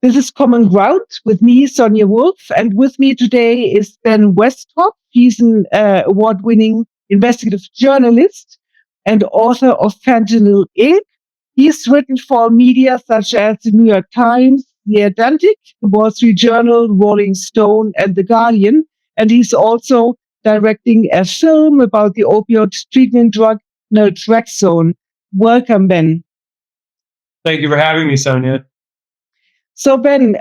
This is Common Ground with me, Sonja Wolf, and with me today is Ben Westhoff. He's an award-winning investigative journalist and author of Fentanyl Inc. He's written for media such as the New York Times, The Atlantic, the Wall Street Journal, Rolling Stone, and The Guardian. And he's also directing a film about the opioid treatment drug naltrexone. Welcome, Ben. Thank you for having me, Sonja. So, Ben,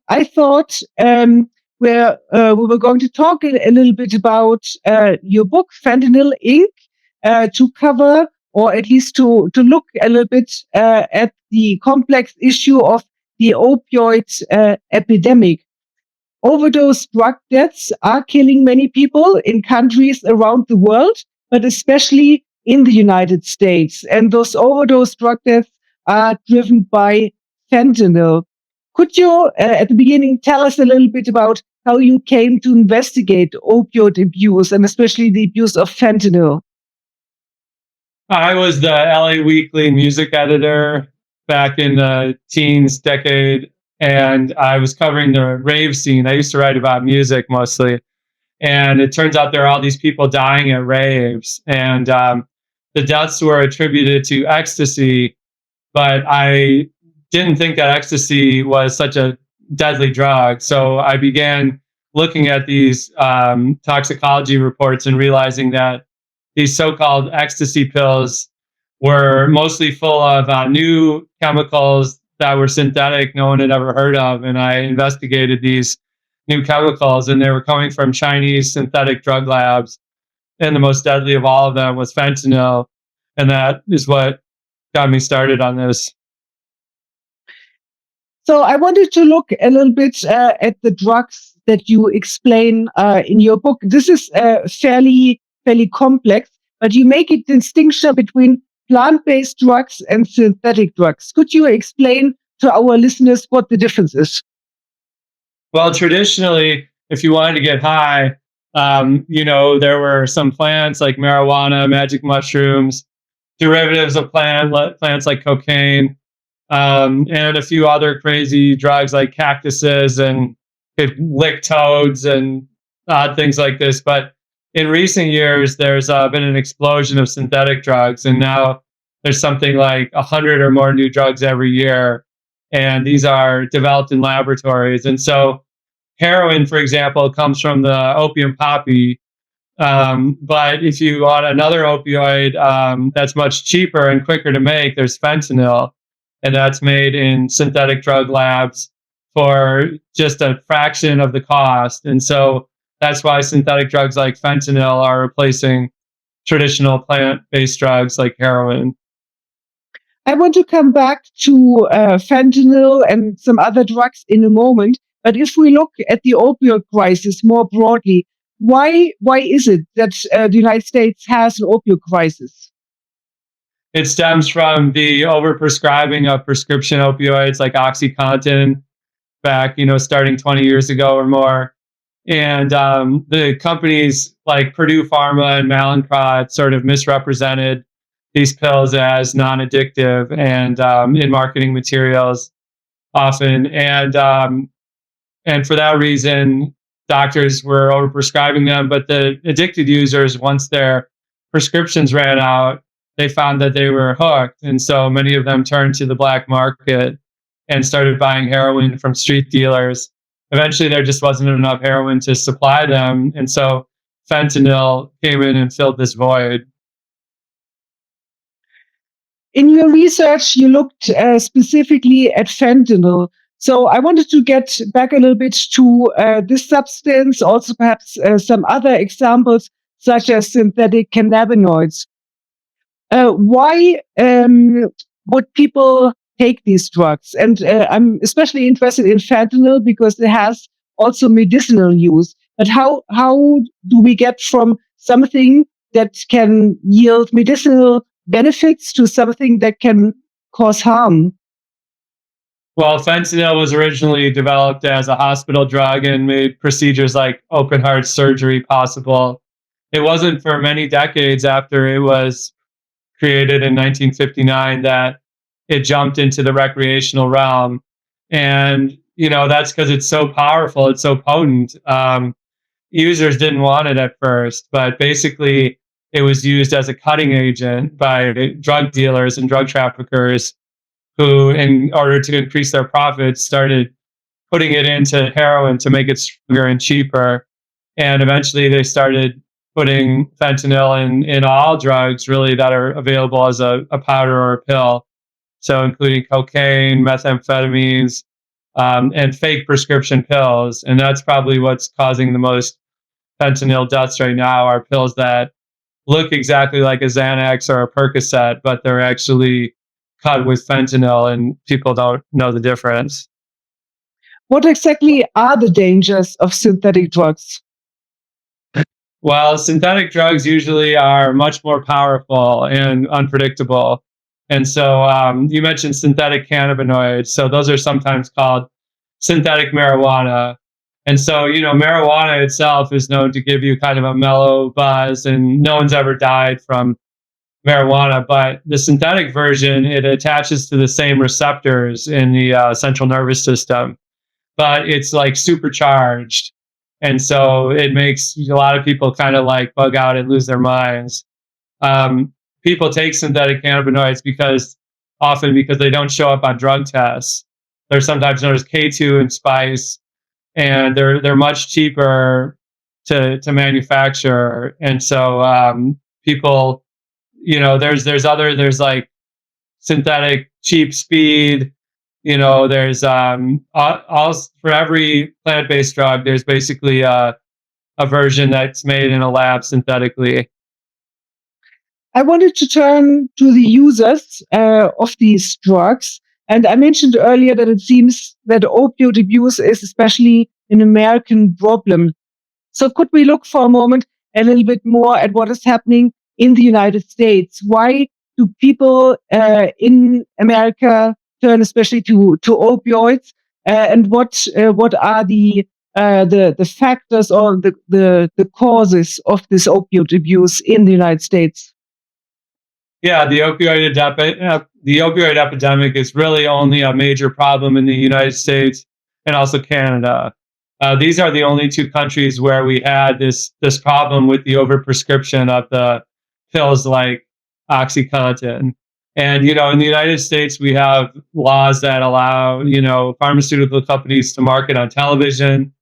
I thought we were going to talk a little bit about your book, Fentanyl Inc., to cover, or at least to look a little bit at the complex issue of the opioid epidemic. Overdose drug deaths are killing many people in countries around the world, but especially in the United States. And those overdose drug deaths are driven by fentanyl. Could you, at the beginning, tell us a little bit about how you came to investigate opioid abuse and especially the abuse of fentanyl? I was the LA Weekly music editor back in the teens decade, and I was covering the rave scene. I used to write about music mostly. And it turns out there are all these people dying at raves. And the deaths were attributed to ecstasy, but I didn't think that ecstasy was such a deadly drug. So I began looking at these toxicology reports and realizing that these so-called ecstasy pills were mostly full of new chemicals that were synthetic, no one had ever heard of. And I investigated these new chemicals, and they were coming from Chinese synthetic drug labs. And the most deadly of all of them was fentanyl. And that is what got me started on this. So I wanted to look a little bit at the drugs that you explain in your book. This is fairly complex, but you make a distinction between plant-based drugs and synthetic drugs. Could you explain to our listeners what the difference is? Well, traditionally, if you wanted to get high, there were some plants like marijuana, magic mushrooms, derivatives of plants like cocaine, and a few other crazy drugs like cactuses and could lick toads and odd things like this. But in recent years, there's been an explosion of synthetic drugs, and now there's something like 100 or more new drugs every year, and these are developed in laboratories. And so heroin, for example, comes from the opium poppy. But if you want another opioid that's much cheaper and quicker to make, there's fentanyl, and that's made in synthetic drug labs for just a fraction of the cost. And so that's why synthetic drugs like fentanyl are replacing traditional plant-based drugs like heroin. I want to come back to fentanyl and some other drugs in a moment. But if we look at the opioid crisis more broadly, why is it that the United States has an opioid crisis? It stems from the overprescribing of prescription opioids like OxyContin back, starting 20 years ago or more. And the companies like Purdue Pharma and Mallinckrodt sort of misrepresented these pills as non-addictive and in marketing materials often. And for that reason, doctors were overprescribing them. But the addicted users, once their prescriptions ran out, they found that they were hooked. And so many of them turned to the black market and started buying heroin from street dealers. Eventually, there just wasn't enough heroin to supply them. And so fentanyl came in and filled this void. In your research, you looked specifically at fentanyl. So I wanted to get back a little bit to this substance, also perhaps some other examples, such as synthetic cannabinoids. Why would people take these drugs? And I'm especially interested in fentanyl because it has also medicinal use. But how do we get from something that can yield medicinal benefits to something that can cause harm? Well, fentanyl was originally developed as a hospital drug and made procedures like open heart surgery possible. It wasn't for many decades after it was created in 1959 that it jumped into the recreational realm. And that's because it's so powerful, it's so potent. Users didn't want it at first, but basically it was used as a cutting agent by drug dealers and drug traffickers who, in order to increase their profits, started putting it into heroin to make it stronger and cheaper. And eventually they started putting fentanyl in all drugs really that are available as a powder or a pill. So including cocaine, methamphetamines, and fake prescription pills. And that's probably what's causing the most fentanyl deaths right now, are pills that look exactly like a Xanax or a Percocet, but they're actually cut with fentanyl and people don't know the difference. What exactly are the dangers of synthetic drugs? Well, synthetic drugs usually are much more powerful and unpredictable. And so you mentioned synthetic cannabinoids. So those are sometimes called synthetic marijuana. And so, marijuana itself is known to give you kind of a mellow buzz, and no one's ever died from marijuana. But the synthetic version, it attaches to the same receptors in the central nervous system, but it's like supercharged. And so it makes a lot of people kind of like bug out and lose their minds. People take synthetic cannabinoids often because they don't show up on drug tests. They're sometimes known as K2 and spice, and they're much cheaper to manufacture. And so people, there's like synthetic cheap speed. There's all for every plant-based drug, there's basically a version that's made in a lab synthetically. I wanted to turn to the users of these drugs. And I mentioned earlier that it seems that opioid abuse is especially an American problem. So could we look for a moment a little bit more at what is happening in the United States? Why do people in America turn especially to opioids? And what are the factors or the causes of this opioid abuse in the United States? Yeah, the opioid epidemic is really only a major problem in the United States and also Canada. These are the only two countries where we had this problem with the overprescription of the pills like OxyContin. And in the United States, we have laws that allow pharmaceutical companies to market on television.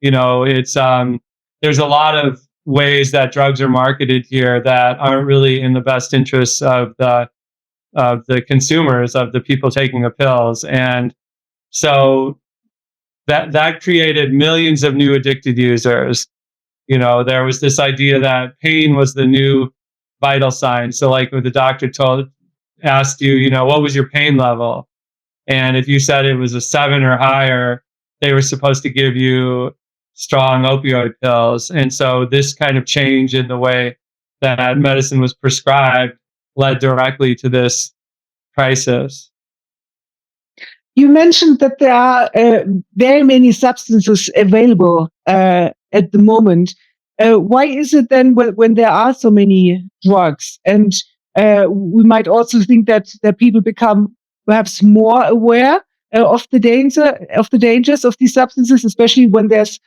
It's there's a lot of ways that drugs are marketed here that aren't really in the best interests of the consumers, of the people taking the pills. And so that created millions of new addicted users. There was this idea that pain was the new vital sign. So like when the doctor asked you, what was your pain level? And if you said it was a 7 or higher, they were supposed to give you strong opioid pills. And so this kind of change in the way that medicine was prescribed led directly to this crisis. You mentioned that there are very many substances available at the moment. Why is it then when there are so many drugs? And we might also think that people become perhaps more aware of the dangers of these substances, especially when there's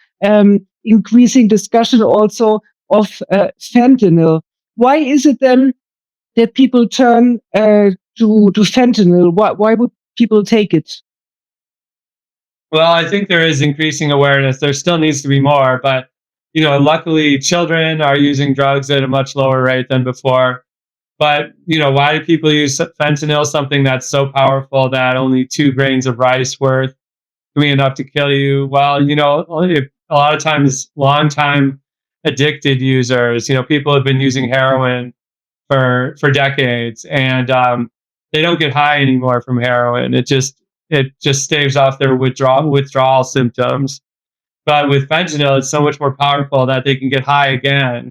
increasing discussion also of fentanyl. Why is it then that people turn to fentanyl? Why would people take it? Well, I think there is increasing awareness. There still needs to be more, but luckily children are using drugs at a much lower rate than before. But why do people use fentanyl, something that's so powerful that only 2 grains of rice worth can be enough to kill you? Well, a lot of times, long-time addicted users, people have been using heroin for decades, and they don't get high anymore from heroin. It just staves off their withdrawal symptoms. But with fentanyl, it's so much more powerful that they can get high again.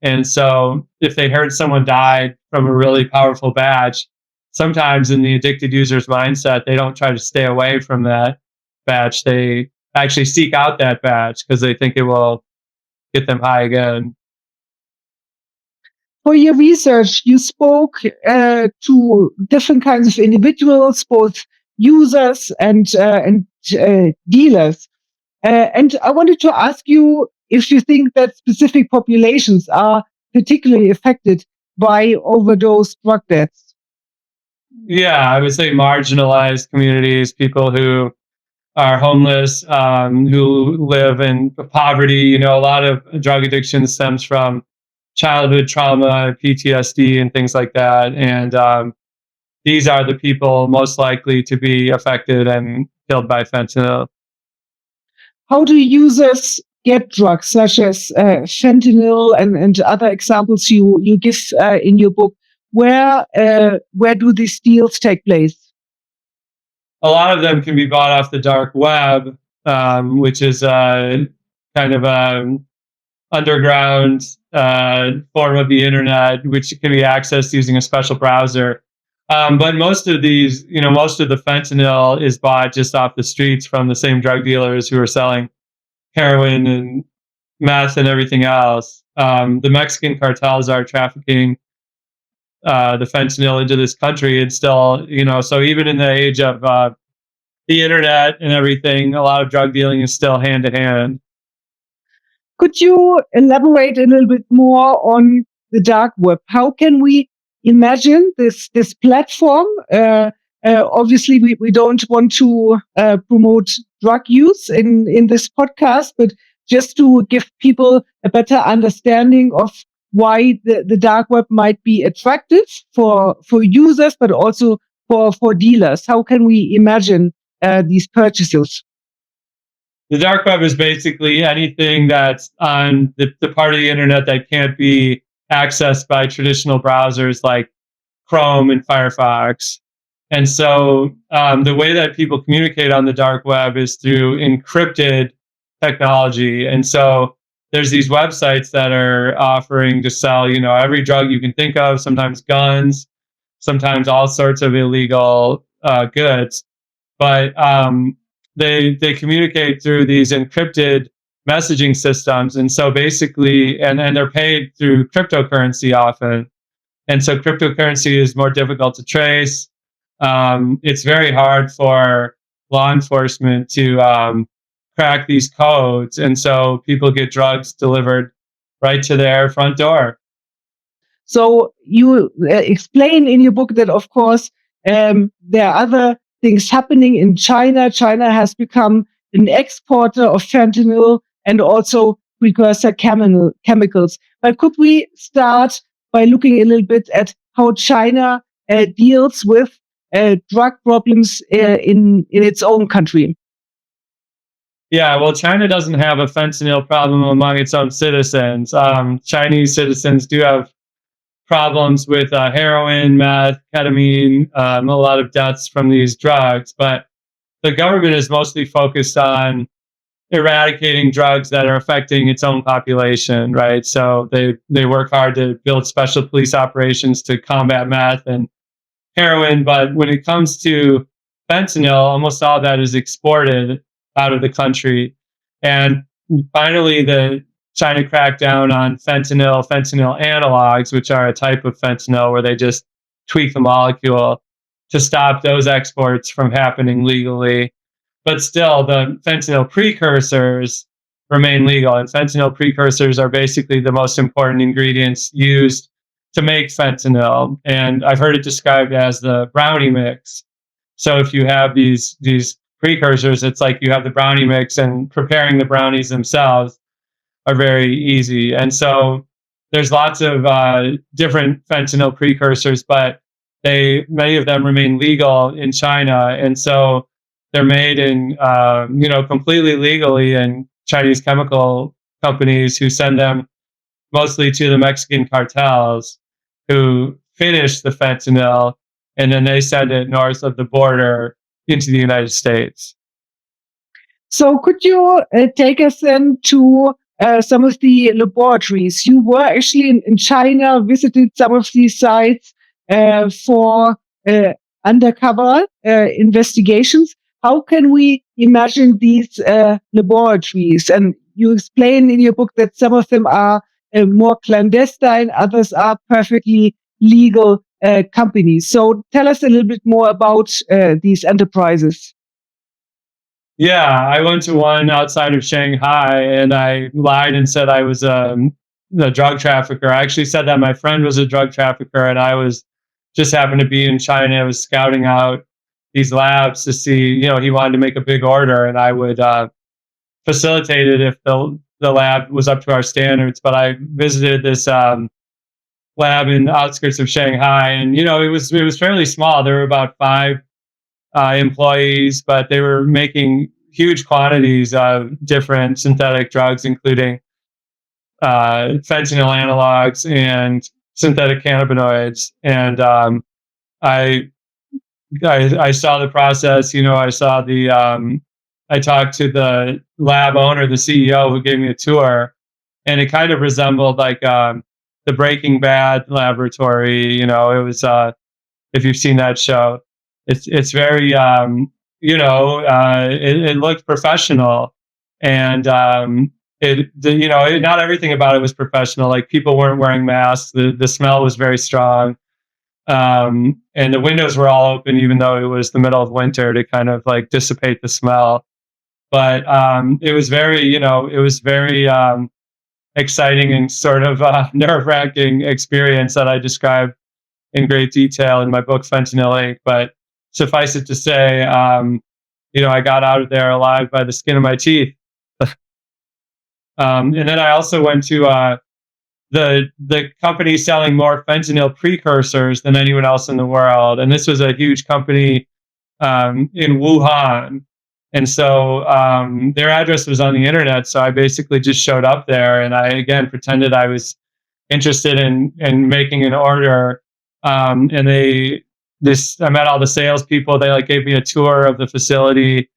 And so if they heard someone died from a really powerful batch, sometimes in the addicted user's mindset, they don't try to stay away from that batch. They actually seek out that batch because they think it will get them high again. For your research, you spoke to different kinds of individuals, both users and dealers. And I wanted to ask you if you think that specific populations are particularly affected by overdose drug deaths. Yeah, I would say marginalized communities, people who are homeless, who live in poverty. A lot of drug addiction stems from childhood trauma, PTSD, and things like that. And these are the people most likely to be affected and killed by fentanyl. How do users get drugs such as fentanyl and other examples you give in your book? Where do these deals take place? A lot of them can be bought off the dark web, which is kind of an underground form of the internet, which can be accessed using a special browser. But most of these, most of the fentanyl is bought just off the streets from the same drug dealers who are selling heroin and meth and everything else. The Mexican cartels are trafficking the fentanyl into this country, and still, so even in the age of the internet and everything, a lot of drug dealing is still hand to hand. Could you elaborate a little bit more on the dark web? How can we imagine this platform? Obviously, we don't want to promote drug use in this podcast, but just to give people a better understanding of why the dark web might be attractive for users, but also for dealers. How can we imagine these purchases? The dark web is basically anything that's on the part of the internet that can't be accessed by traditional browsers like Chrome and Firefox. And so the way that people communicate on the dark web is through encrypted technology. And so there's these websites that are offering to sell, every drug you can think of, sometimes guns, sometimes all sorts of illegal goods. But they communicate through these encrypted messaging systems. And so basically, and they're paid through cryptocurrency often. And so cryptocurrency is more difficult to trace. It's very hard for law enforcement to crack these codes. And so people get drugs delivered right to their front door. So you explain in your book that, of course, there are other things happening in China. China has become an exporter of fentanyl and also precursor chemicals. But could we start by looking a little bit at how China deals with drug problems in its own country? Yeah, well, China doesn't have a fentanyl problem among its own citizens. Chinese citizens do have problems with heroin, meth, ketamine, a lot of deaths from these drugs. But the government is mostly focused on eradicating drugs that are affecting its own population, right? So they work hard to build special police operations to combat meth and heroin. But when it comes to fentanyl, almost all that is exported out of the country. And finally, the China cracked down on fentanyl analogs, which are a type of fentanyl where they just tweak the molecule to stop those exports from happening legally. But still, the fentanyl precursors remain legal. And fentanyl precursors are basically the most important ingredients used to make fentanyl. And I've heard it described as the brownie mix. So if you have these precursors, it's like you have the brownie mix, and preparing the brownies themselves are very easy. And so there's lots of different fentanyl precursors, but many of them remain legal in China. And so they're made in, completely legally in Chinese chemical companies who send them mostly to the Mexican cartels, who finish the fentanyl, and then they send it north of the border into the United States. So could you take us then to some of the laboratories? You were actually in China, visited some of these sites for undercover investigations. How can we imagine these laboratories? And you explain in your book that some of them are more clandestine, others are perfectly legal companies. So tell us a little bit more about these enterprises. Yeah, I went to one outside of Shanghai, and I lied and said I was a drug trafficker. I actually said that my friend was a drug trafficker, and I was just happened to be in China. I was scouting out these labs to see, he wanted to make a big order, and I would facilitate it if the lab was up to our standards. But I visited this lab in the outskirts of Shanghai, and it was fairly small. There were about five employees, but they were making huge quantities of different synthetic drugs, including fentanyl analogs and synthetic cannabinoids. And I, I saw the process. I talked to the lab owner, the CEO, who gave me a tour, and it kind of resembled like the Breaking Bad laboratory. It was if you've seen that show, it's very it looked professional, and not everything about it was professional. Like, people weren't wearing masks. The smell was very strong, and the windows were all open, even though it was the middle of winter, to kind of like dissipate the smell. But it was very exciting and sort of nerve-wracking experience that I described in great detail in my book Fentanyl Inc. But suffice it to say, I got out of there alive by the skin of my teeth. And then I also went to the company selling more fentanyl precursors than anyone else in the world, and this was a huge company in Wuhan. And so their address was on the internet, so I basically just showed up there, and I again pretended I was interested in making an order. And I met all the salespeople. They like gave me a tour of the facility,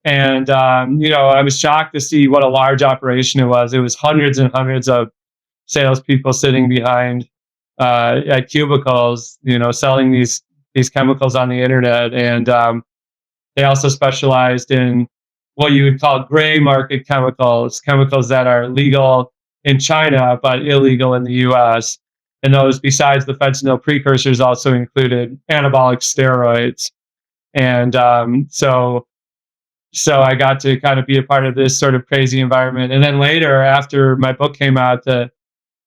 and I was shocked to see what a large operation it was. It was hundreds and hundreds of salespeople sitting behind at cubicles, selling these chemicals on the internet, and they also specialized in what you would call gray market chemicals that are legal in China but illegal in the U.S. And those, besides the fentanyl precursors, also included anabolic steroids. And so I got to kind of be a part of this sort of crazy environment. And then later, after my book came out, the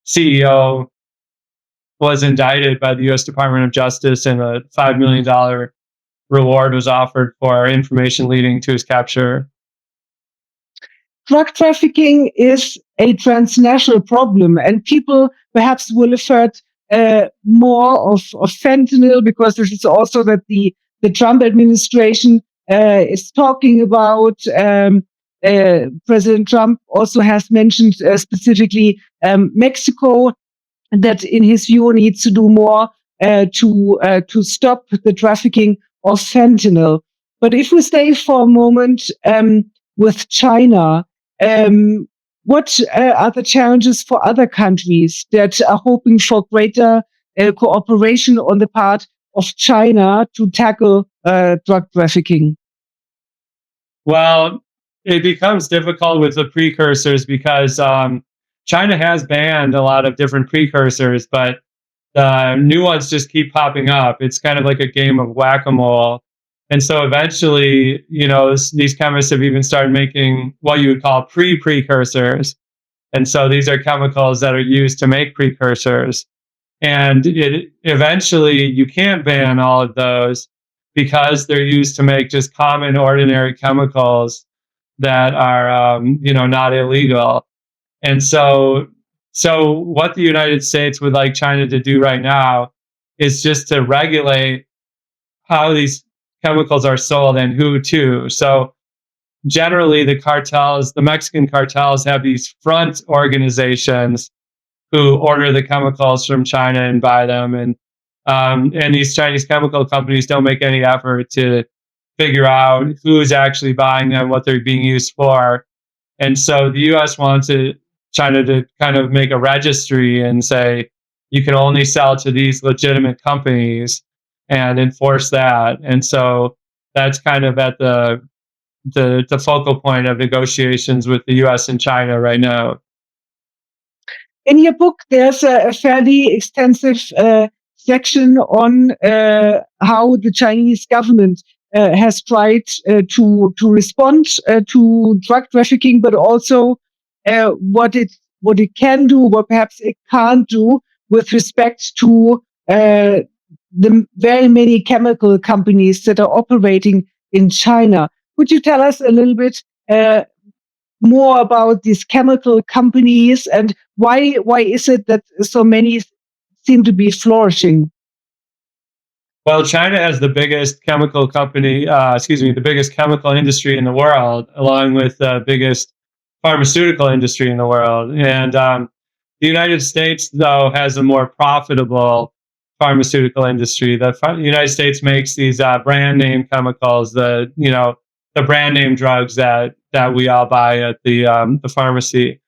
CEO was indicted by the U.S. Department of Justice, and a $5 million reward was offered for information leading to his capture. Drug trafficking is a transnational problem, and people perhaps will have heard more of fentanyl, because this is also that the Trump administration is talking about. President Trump also has mentioned specifically Mexico, that in his view needs to do more to stop the trafficking of fentanyl. But if we stay for a moment with China, what are the challenges for other countries that are hoping for greater cooperation on the part of China to tackle drug trafficking? Well, it becomes difficult with the precursors because China has banned a lot of different precursors, but the new ones just keep popping up. It's kind of like a game of whack-a-mole. And so eventually, these chemists have even started making what you would call precursors. And so these are chemicals that are used to make precursors. And eventually you can't ban all of those because they're used to make just common, ordinary chemicals that are, not illegal. And so what the United States would like China to do right now is just to regulate how these chemicals are sold and who to. So generally the Mexican cartels have these front organizations who order the chemicals from China and buy them. And these Chinese chemical companies don't make any effort to figure out who's actually buying them, what they're being used for. And so the U.S. wanted China to kind of make a registry and say, you can only sell to these legitimate companies, and enforce that. And so that's kind of at the focal point of negotiations with the U.S. and China right now. In your book, there's a fairly extensive section on how the Chinese government has tried to respond to drug trafficking, but also what it can do, what perhaps it can't do with respect to the very many chemical companies that are operating in China. Could you tell us a little bit more about these chemical companies and why is it that so many seem to be flourishing? Well, China has the biggest chemical company, the biggest chemical industry in the world, along with the biggest pharmaceutical industry in the world. And the United States, though, has a more profitable pharmaceutical industry. The United States makes these brand name chemicals, the brand name drugs that we all buy at the pharmacy.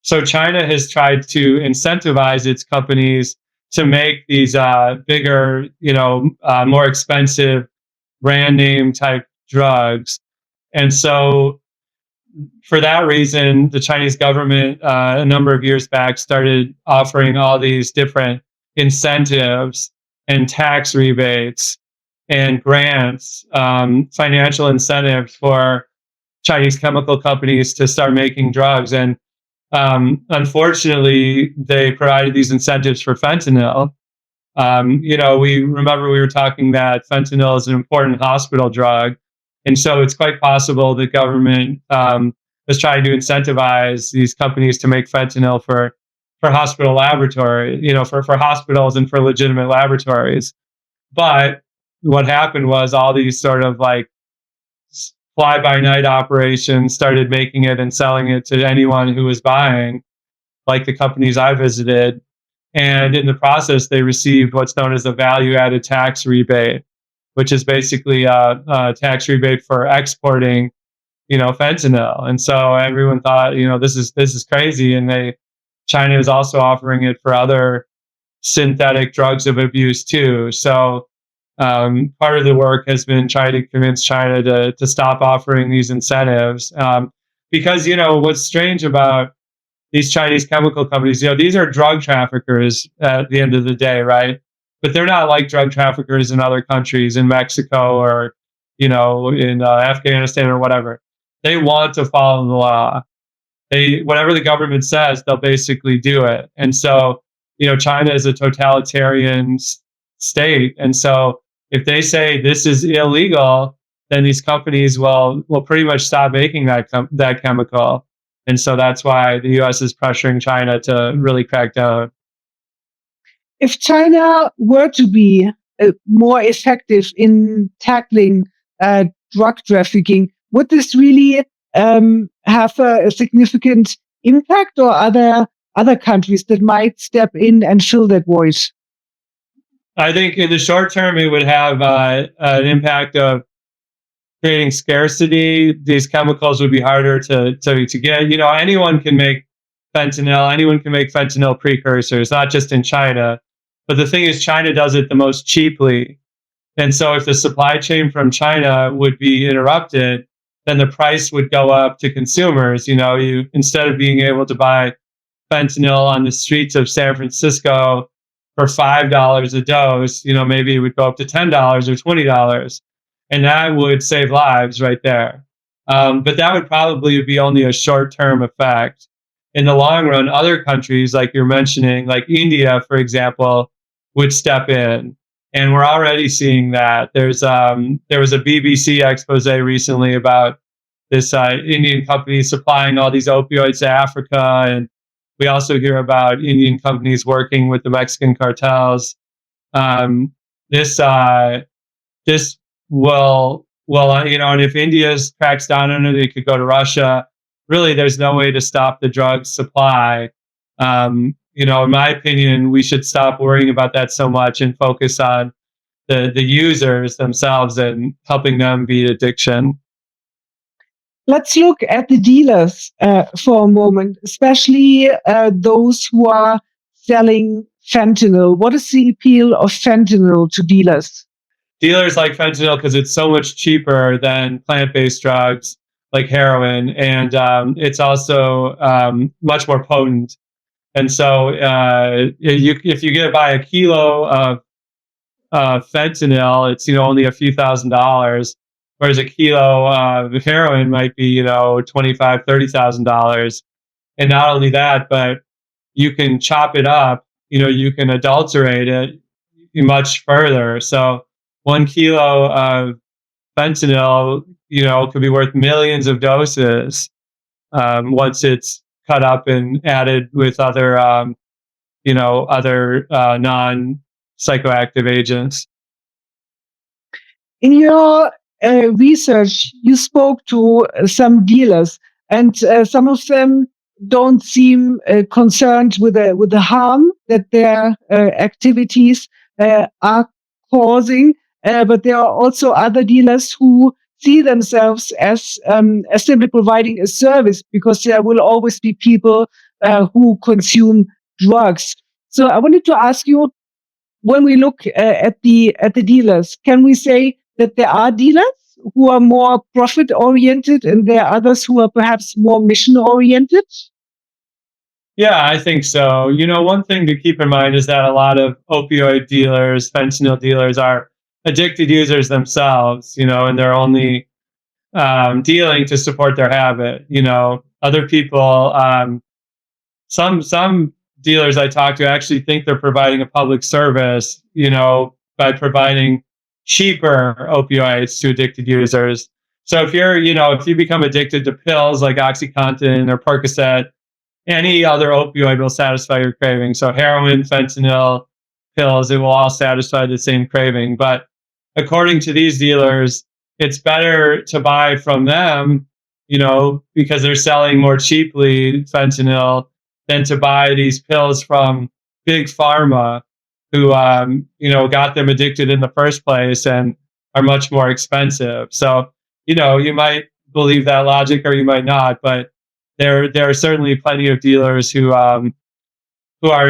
So China has tried to incentivize its companies to make these bigger, more expensive brand name type drugs. And so for that reason, the Chinese government a number of years back started offering all these different incentives and tax rebates and grants, financial incentives for Chinese chemical companies to start making drugs. And unfortunately, they provided these incentives for fentanyl. We were talking that fentanyl is an important hospital drug. And so it's quite possible the government is trying to incentivize these companies to make fentanyl for hospital laboratory, for hospitals and for legitimate laboratories. But what happened was all these sort of like fly-by-night operations started making it and selling it to anyone who was buying, like the companies I visited. And in the process, they received what's known as a value-added tax rebate, which is basically a tax rebate for exporting, fentanyl. And so everyone thought, this is crazy. And China is also offering it for other synthetic drugs of abuse too. So part of the work has been trying to convince China to stop offering these incentives, because what's strange about these Chinese chemical companies, these are drug traffickers at the end of the day, right? But they're not like drug traffickers in other countries, in Mexico or in Afghanistan or whatever. They want to follow the law. Whatever the government says, they'll basically do it. And so China is a totalitarian state, and so if they say this is illegal, then these companies will pretty much stop making that chemical. And so that's why the U.S. is pressuring China to really crack down. If China were to be more effective in tackling drug trafficking, would this really have a significant impact, or other countries that might step in and fill that void? I think in the short term, it would have an impact of creating scarcity. These chemicals would be harder to get. Anyone can make fentanyl. Anyone can make fentanyl precursors, not just in China. But the thing is, China does it the most cheaply. And so if the supply chain from China would be interrupted, then the price would go up to consumers. You instead of being able to buy fentanyl on the streets of San Francisco for $5 a dose, maybe it would go up to $10 or $20. And that would save lives right there. But that would probably be only a short-term effect. In the long run, other countries, like you're mentioning, like India, for example, would step in. And we're already seeing that. There was a BBC expose recently about this Indian company supplying all these opioids to Africa. And we also hear about Indian companies working with the Mexican cartels. This will, and if India cracks down on it, it could go to Russia. Really, there's no way to stop the drug supply. In my opinion, we should stop worrying about that so much and focus on the users themselves and helping them beat addiction. Let's look at the dealers for a moment, especially those who are selling fentanyl. What is the appeal of fentanyl to dealers? Dealers like fentanyl because it's so much cheaper than plant-based drugs like heroin, and it's also much more potent. And so if you buy a kilo of fentanyl, it's only a few $1,000s. whereas a kilo of heroin might be, $25,000, $30,000. And not only that, but you can chop it up, you can adulterate it much further. So 1 kilo of fentanyl, could be worth millions of doses once it's cut up and added with other, non psychoactive agents. In your research, you spoke to some dealers, and some of them don't seem concerned with the harm that their activities are causing. But there are also other dealers who see themselves as simply providing a service, because there will always be people who consume drugs. So I wanted to ask you, when we look at the dealers, can we say that there are dealers who are more profit oriented and there are others who are perhaps more mission oriented? Yeah, I think so. One thing to keep in mind is that a lot of opioid dealers, fentanyl dealers, are addicted users themselves, and they're only dealing to support their habit. Other people, some dealers I talk to actually think they're providing a public service, by providing cheaper opioids to addicted users. So if you become addicted to pills like OxyContin or Percocet, any other opioid will satisfy your craving. So heroin, fentanyl, pills, it will all satisfy the same craving. But according to these dealers, it's better to buy from them, because they're selling more cheaply fentanyl, than to buy these pills from big pharma, who got them addicted in the first place and are much more expensive. So you might believe that logic or you might not, but there are certainly plenty of dealers who are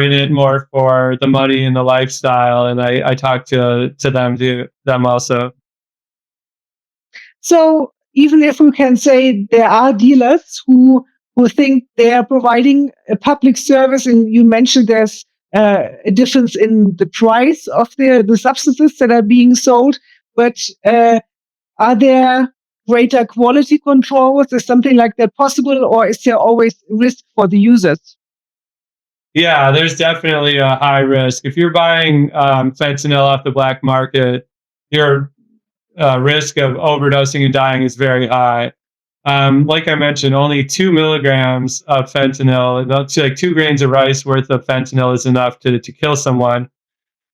in it more for the money and the lifestyle, and I talk to them also. So even if we can say there are dealers who think they are providing a public service, and you mentioned there's a difference in the price of the substances that are being sold, but are there greater quality controls? Is something like that possible, or is there always risk for the users? Yeah, there's definitely a high risk. If you're buying fentanyl off the black market, your risk of overdosing and dying is very high. Like I mentioned, only 2 milligrams of fentanyl, like 2 grains of rice worth of fentanyl, is enough to kill someone.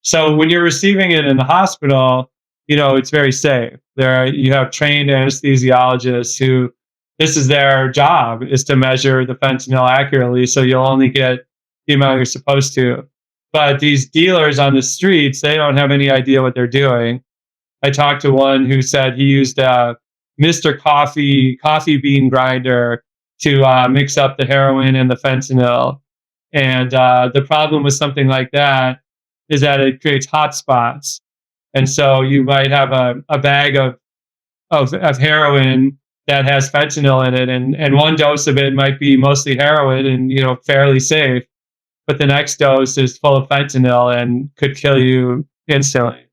So when you're receiving it in the hospital, it's very safe. You have trained anesthesiologists who, this is their job, is to measure the fentanyl accurately. So you'll only get the amount you're supposed to. But these dealers on the streets, they don't have any idea what they're doing. I talked to one who said he used Mr. coffee bean grinder to mix up the heroin and the fentanyl. And the problem with something like that is that it creates hot spots. And so you might have a bag of heroin that has fentanyl in it, and one dose of it might be mostly heroin and fairly safe, but the next dose is full of fentanyl and could kill you instantly.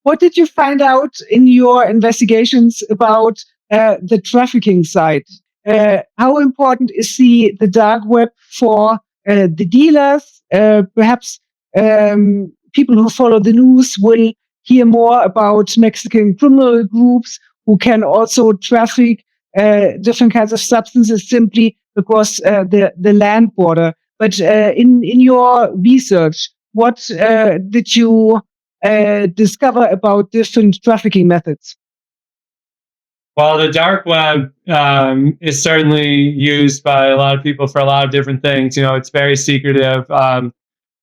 What did you find out in your investigations about the trafficking side? How important is the dark web for the dealers? Perhaps people who follow the news will hear more about Mexican criminal groups who can also traffic different kinds of substances simply across the land border. But in your research, what did you discover about different trafficking methods? Well, the dark web is certainly used by a lot of people for a lot of different things. It's very secretive.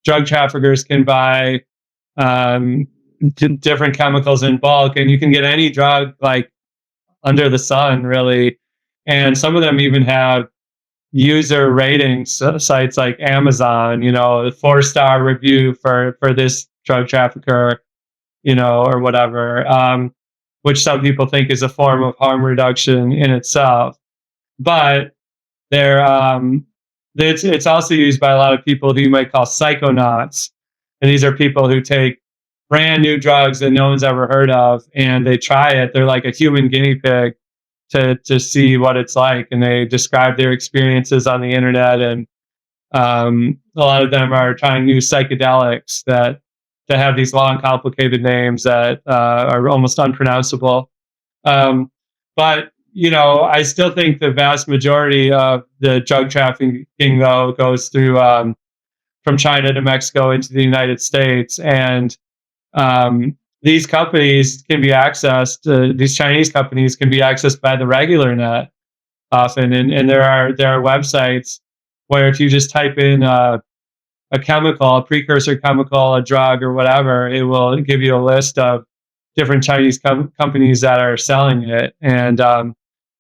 Drug traffickers can buy different chemicals in bulk, and you can get any drug like under the sun, really. And some of them even have user rating sites like Amazon, a 4-star review for this drug trafficker, or whatever, which some people think is a form of harm reduction in itself. But it's also used by a lot of people who you might call psychonauts. And these are people who take brand new drugs that no one's ever heard of, and they try it. They're like a human guinea pig to see what it's like, and they describe their experiences on the internet. And a lot of them are trying new psychedelics that have these long, complicated names that are almost unpronounceable. But I still think the vast majority of the drug trafficking, though, goes through from China to Mexico into the United States, and these companies can be accessed. These Chinese companies can be accessed by the regular net often, and there are websites where if you just type in a chemical, a precursor chemical, a drug, or whatever, it will give you a list of different Chinese companies that are selling it. And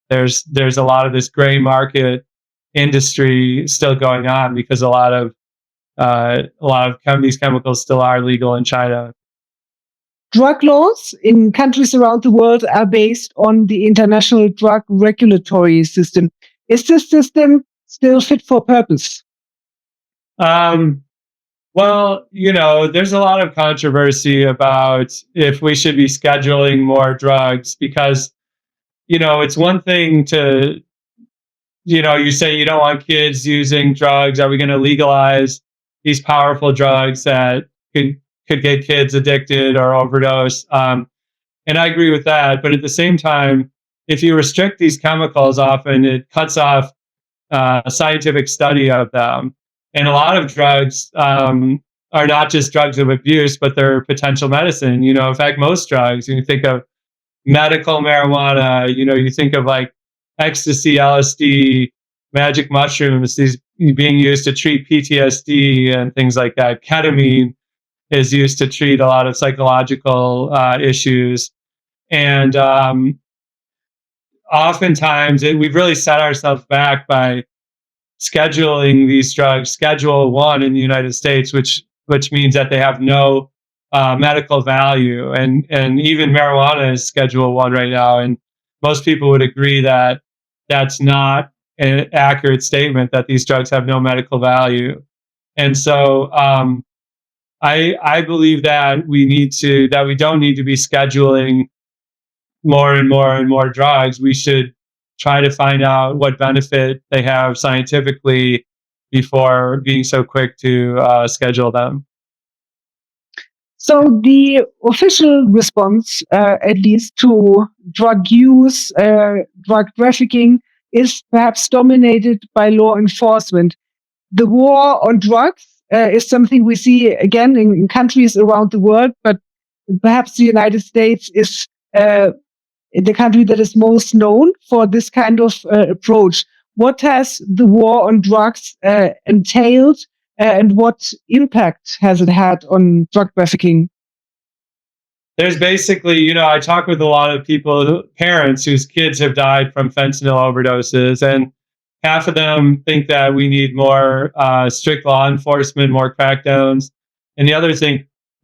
there's a lot of this gray market industry still going on because a lot of these chemicals still are legal in China. Drug laws in countries around the world are based on the international drug regulatory system. Is this system still fit for purpose? Well, there's a lot of controversy about if we should be scheduling more drugs because, it's one thing to, you say you don't want kids using drugs. Are we going to legalize these powerful drugs that could get kids addicted or overdose? And I agree with that. But at the same time, if you restrict these chemicals, often it cuts off scientific study of them. And a lot of drugs are not just drugs of abuse, but they're potential medicine. In fact, most drugs, you think of medical marijuana, you think of like ecstasy, LSD, magic mushrooms, these being used to treat PTSD and things like that. Ketamine is used to treat a lot of psychological issues. And oftentimes we've really set ourselves back by scheduling these drugs Schedule 1 in the United States, which means that they have no medical value. And even marijuana is Schedule 1 right now. And most people would agree that that's not an accurate statement, that these drugs have no medical value. And so I believe that we don't need to be scheduling more and more and more drugs. We should try to find out what benefit they have scientifically before being so quick to schedule them. So the official response, at least to drug use, drug trafficking, is perhaps dominated by law enforcement. The war on drugs is something we see again in countries around the world, but perhaps the United States is the country that is most known for this kind of approach. What has the war on drugs entailed, and what impact has it had on drug trafficking? There's basically, I talk with a lot of people, parents whose kids have died from fentanyl overdoses, and half of them think that we need more strict law enforcement, more crackdowns, and the other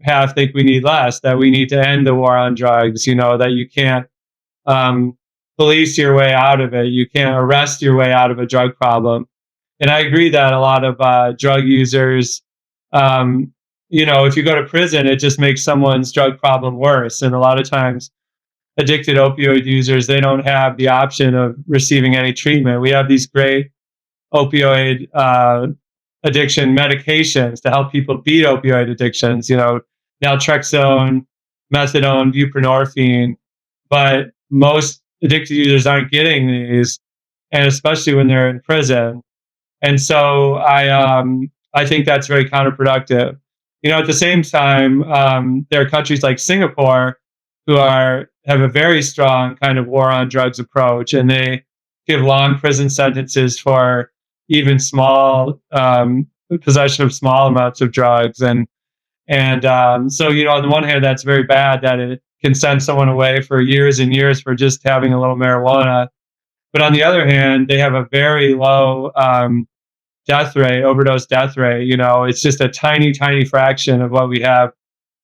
half think we need less, that we need to end the war on drugs, that you can't police your way out of it. You can't arrest your way out of a drug problem. And I agree that a lot of drug users, if you go to prison, it just makes someone's drug problem worse. And a lot of times, addicted opioid users, they don't have the option of receiving any treatment. We have these great opioid addiction medications to help people beat opioid addictions, naltrexone, methadone, buprenorphine. But most addicted users aren't getting these, and especially when they're in prison. And so I think that's very counterproductive. At the same time, there are countries like Singapore who have a very strong kind of war on drugs approach, and they give long prison sentences for even small possession of small amounts of drugs. And so, on the one hand, that's very bad that it can send someone away for years and years for just having a little marijuana. But on the other hand, they have a very low overdose death rate. It's just a tiny, tiny fraction of what we have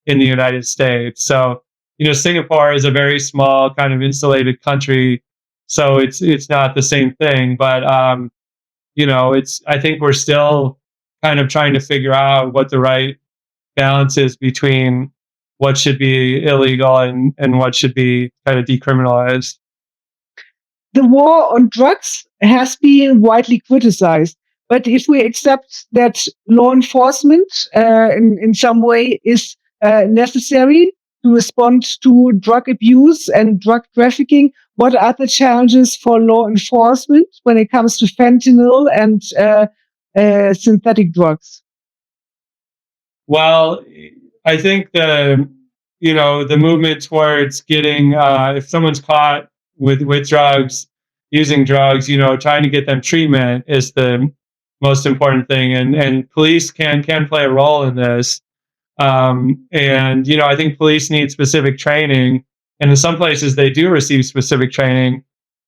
in the United States. So, Singapore is a very small kind of insulated country, so it's not the same thing. But I think we're still kind of trying to figure out what the right balance is between what should be illegal and what should be kind of decriminalized. The war on drugs has been widely criticized, but if we accept that law enforcement in some way is necessary to respond to drug abuse and drug trafficking, what are the challenges for law enforcement when it comes to fentanyl and synthetic drugs? Well, I think the movement towards getting if someone's caught with drugs, using drugs, trying to get them treatment is the most important thing, and police can play a role in this. And I think police need specific training, and in some places they do receive specific training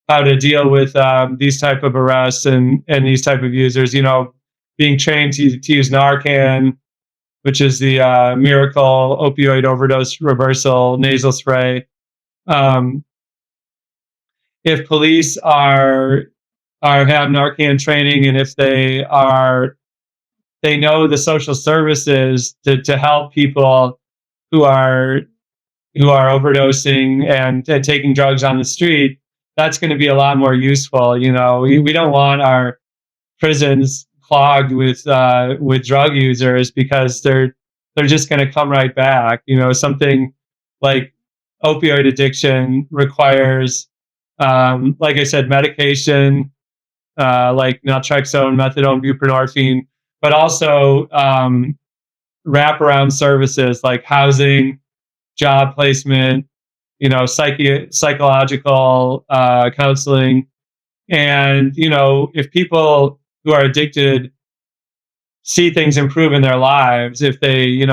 how to deal with these type of arrests and these type of users. Being trained to use Narcan, which is the miracle opioid overdose reversal nasal spray. If police are have Narcan training, and if they know the social services to help people who are overdosing and taking drugs on the street, that's going to be a lot more useful. We don't want our prisons clogged with drug users, because they're just going to come right back. Something like opioid addiction requires, like I said, medication, like naltrexone, methadone, buprenorphine, but also wraparound services like housing, job placement, psychological counseling. And if people who are addicted see things improve in their lives, if they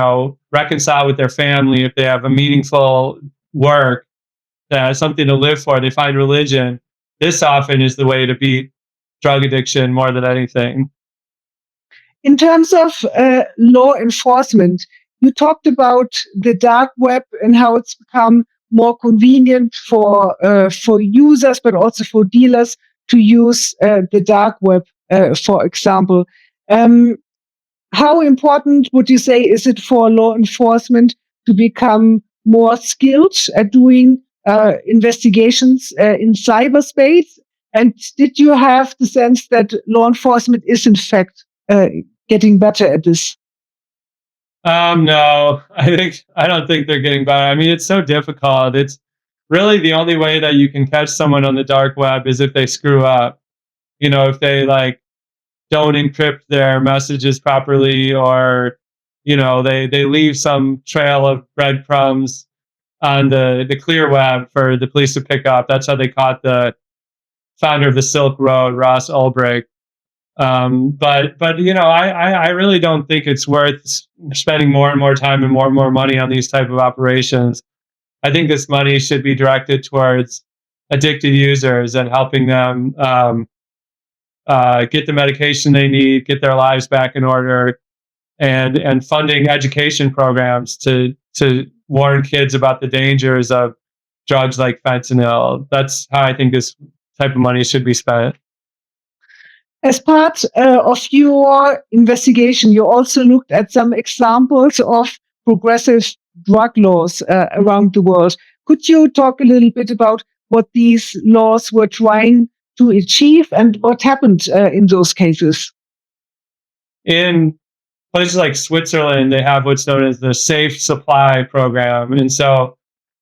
reconcile with their family, if they have a meaningful work, that has something to live for, they find religion, this often is the way to beat drug addiction more than anything. In terms of law enforcement, you talked about the dark web and how it's become more convenient for users, but also for dealers to use the dark web, for example. How important would you say is it for law enforcement to become more skilled at doing investigations in cyberspace? And did you have the sense that law enforcement is in fact getting better at this? No, I don't think they're getting better. I mean, it's so difficult. It's really the only way that you can catch someone on the dark web is if they screw up. If they don't encrypt their messages properly, or they leave some trail of breadcrumbs on the clear web for the police to pick up. That's how they caught the founder of the Silk Road, Ross Ulbricht. But I really don't think it's worth spending more and more time and more money on these type of operations. I think this money should be directed towards addicted users and helping them get the medication they need, get their lives back in order, and funding education programs to warn kids about the dangers of drugs like fentanyl. That's how I think this type of money should be spent. As part of your investigation, you also looked at some examples of progressive drug laws around the world. Could you talk a little bit about what these laws were trying to achieve and what happened in those cases? In places like Switzerland, they have what's known as the Safe Supply Program. And so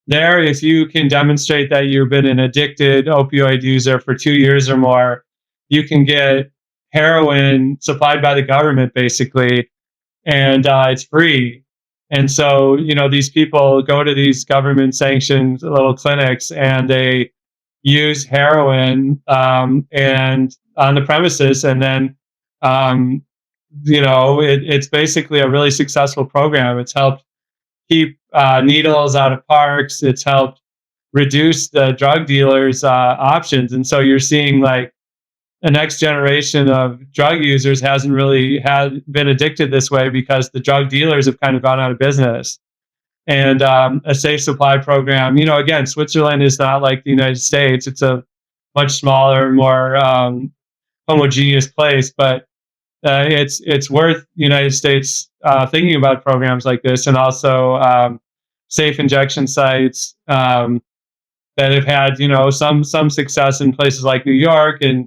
there, if you can demonstrate that you've been an addicted opioid user for 2 years or more, you can get heroin supplied by the government, basically, and it's free. And so, these people go to these government-sanctioned little clinics and they use heroin and on the premises, and then it's basically a really successful program. It's helped keep needles out of parks. It's helped reduce the drug dealers' options. And so you're seeing the next generation of drug users hasn't really been addicted this way, because the drug dealers have kind of gone out of business. And a safe supply program, again, Switzerland is not like the United States. It's a much smaller, more homogeneous place, but it's worth the United States thinking about programs like this, and also safe injection sites that have had, some success in places like New York, and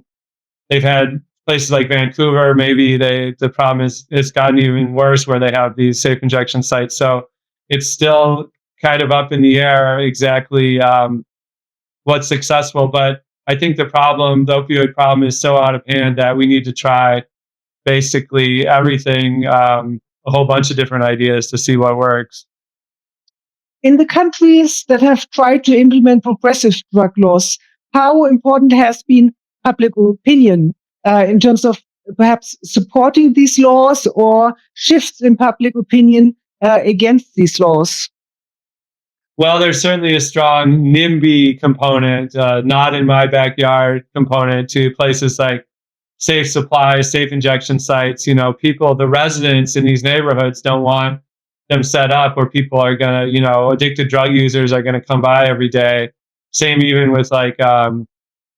they've had places like Vancouver. Maybe the problem is it's gotten even worse where they have these safe injection sites. So it's still kind of up in the air exactly what's successful. But I think the opioid problem, is so out of hand that we need to try basically everything, a whole bunch of different ideas to see what works. In the countries that have tried to implement progressive drug laws, how important has been public opinion in terms of perhaps supporting these laws or shifts in public opinion against these laws? Well, there's certainly a strong NIMBY component, not in my backyard component, to places like safe supply, safe injection sites. The residents in these neighborhoods don't want them set up where people are going to, addicted drug users are going to come by every day. Same even with like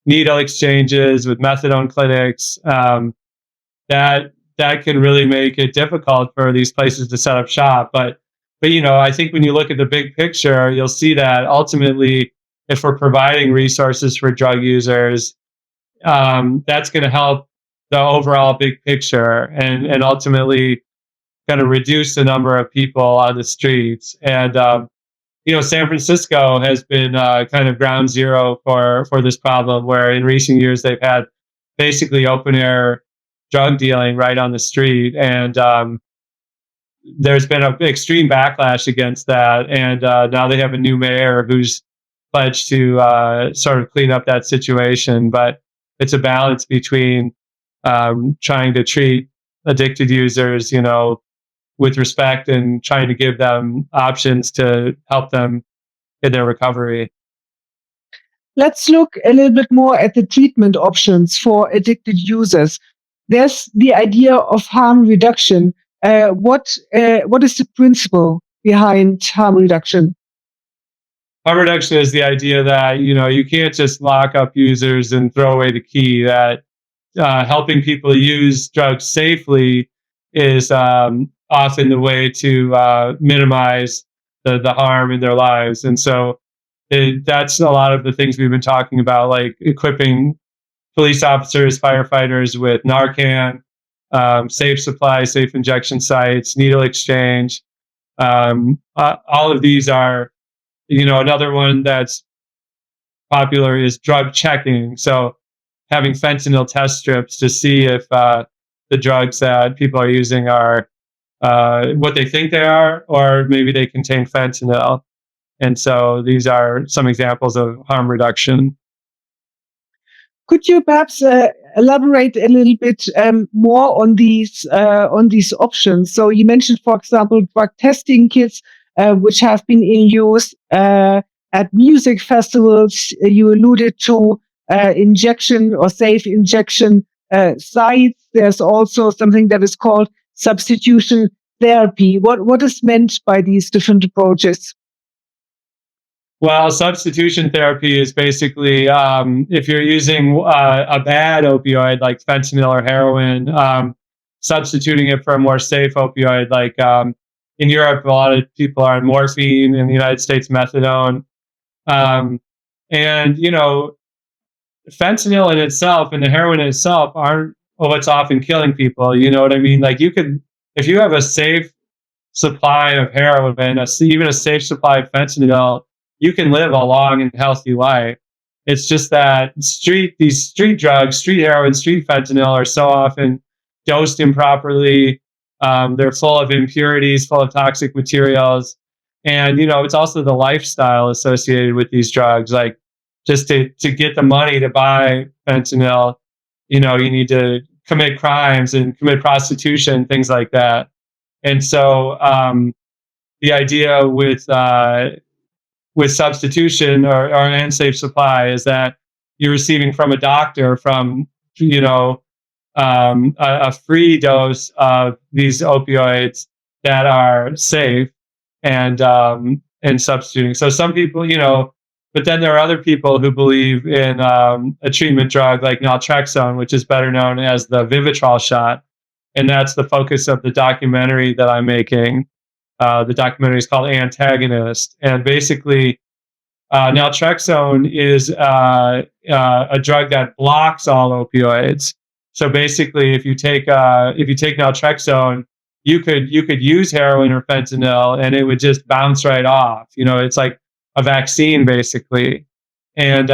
needle exchanges, with methadone clinics. That can really make it difficult for these places to set up shop. But I think when you look at the big picture, you'll see that ultimately, if we're providing resources for drug users, that's going to help the overall big picture, and ultimately kind of reduce the number of people on the streets. And San Francisco has been kind of ground zero for this problem, where in recent years they've had basically open air drug dealing right on the street, and there's been an extreme backlash against that. And now they have a new mayor who's pledged to sort of clean up that situation. But it's a balance between trying to treat addicted users, with respect, and trying to give them options to help them in their recovery. Let's look a little bit more at the treatment options for addicted users. There's the idea of harm reduction. What is the principle behind harm reduction? Harm reduction is the idea that you can't just lock up users and throw away the key. That helping people use drugs safely is often the way to minimize the harm in their lives. And so that's a lot of the things we've been talking about, like equipping police officers, firefighters with Narcan, safe supply, safe injection sites, needle exchange. All of these are, another one that's popular is drug checking. So having fentanyl test strips to see if the drugs that people are using are what they think they are, or maybe they contain fentanyl. And so these are some examples of harm reduction. Could you perhaps elaborate a little bit more on these options? So you mentioned, for example, drug testing kits, which have been in use at music festivals. You alluded to injection or safe injection sites. There's also something that is called substitution therapy. What is meant by these different approaches? Well, substitution therapy is basically if you're using a bad opioid like fentanyl or heroin, substituting it for a more safe opioid. Like in Europe, a lot of people are on morphine. In the United States, methadone. And fentanyl in itself and the heroin in itself aren't what's often killing people. You know what I mean? Like if you have a safe supply of heroin, even a safe supply of fentanyl, you can live a long and healthy life. It's just that these street drugs, street heroin, street fentanyl are so often dosed improperly. They're full of impurities, full of toxic materials. And, it's also the lifestyle associated with these drugs. Like just to get the money to buy fentanyl, you need to commit crimes and commit prostitution, things like that. And so the idea with substitution or unsafe supply is that you're receiving from a doctor a free dose of these opioids that are safe, and substituting. So some people, but then there are other people who believe in a treatment drug like naltrexone, which is better known as the Vivitrol shot, and that's the focus of the documentary that I'm making. The documentary is called Antagonist, and basically, naltrexone is a drug that blocks all opioids. So basically, if you take naltrexone, you could use heroin or fentanyl, and it would just bounce right off. It's like a vaccine basically, and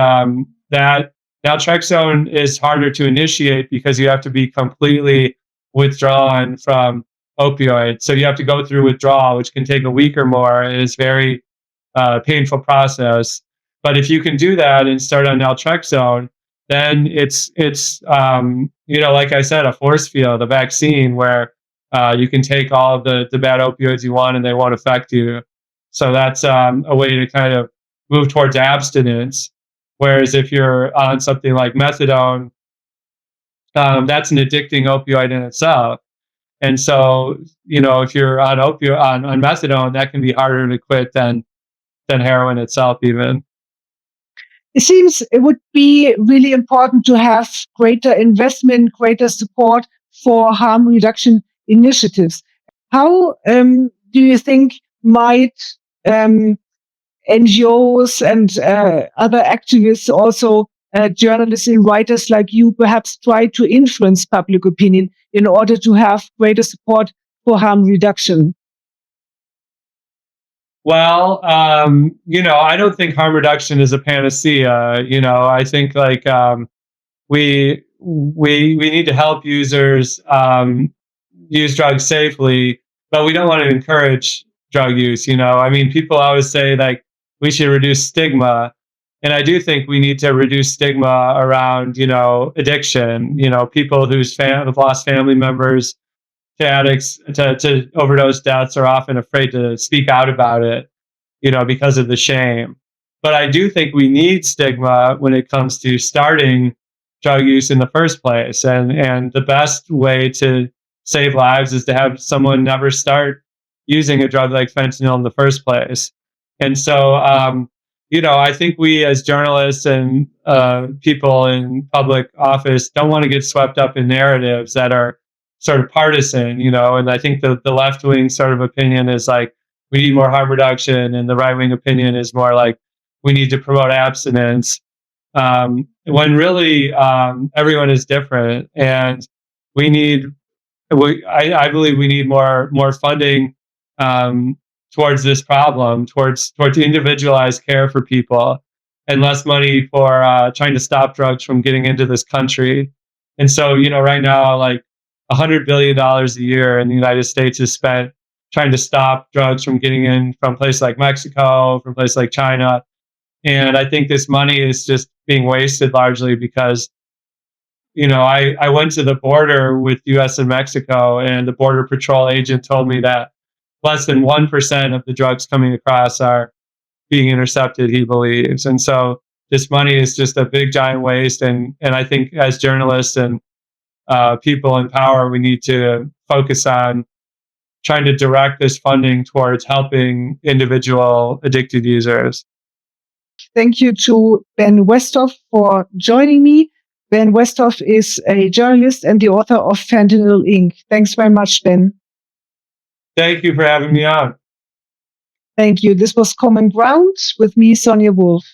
that naltrexone is harder to initiate because you have to be completely withdrawn from opioids. So you have to go through withdrawal, which can take a week or more, and is very painful process. But if you can do that and start on naltrexone, then it's like I said, a force field, a vaccine where you can take all of the bad opioids you want and they won't affect you. So that's a way to kind of move towards abstinence. Whereas if you're on something like methadone, that's an addicting opioid in itself. And so, if you're on on methadone, that can be harder to quit than heroin itself even. It seems it would be really important to have greater investment, greater support for harm reduction initiatives. How do you think might NGOs and other activists, also journalists and writers like you, perhaps try to influence public opinion in order to have greater support for harm reduction? Well, I don't think harm reduction is a panacea. I think like we need to help users use drugs safely, but we don't want to encourage drug use. I mean, people always say like we should reduce stigma, and I do think we need to reduce stigma around addiction. People have lost family members to addicts, to overdose deaths, are often afraid to speak out about it, because of the shame. But I do think we need stigma when it comes to starting drug use in the first place. And the best way to save lives is to have someone never start using a drug like fentanyl in the first place. And so, I think we as journalists and people in public office don't want to get swept up in narratives that are sort of partisan, and I think the left-wing sort of opinion is like, we need more harm reduction, and the right-wing opinion is more like, we need to promote abstinence, when really everyone is different, and I believe we need more funding towards this problem, towards individualized care for people, and less money for trying to stop drugs from getting into this country. And so, right now, like $100 billion a year in the United States is spent trying to stop drugs from getting in from places like Mexico, from places like China. And I think this money is just being wasted largely because, I went to the border with US and Mexico, and the Border Patrol agent told me that less than 1% of the drugs coming across are being intercepted, he believes. And so this money is just a big giant waste. And I think as journalists and people in power, we need to focus on trying to direct this funding towards helping individual addicted users. Thank you to Ben Westhoff for joining me. Ben Westhoff is a journalist and the author of Fentanyl Inc. Thanks very much, Ben. Thank you for having me on. Thank you. This was Common Ground with me, Sonja Wolf.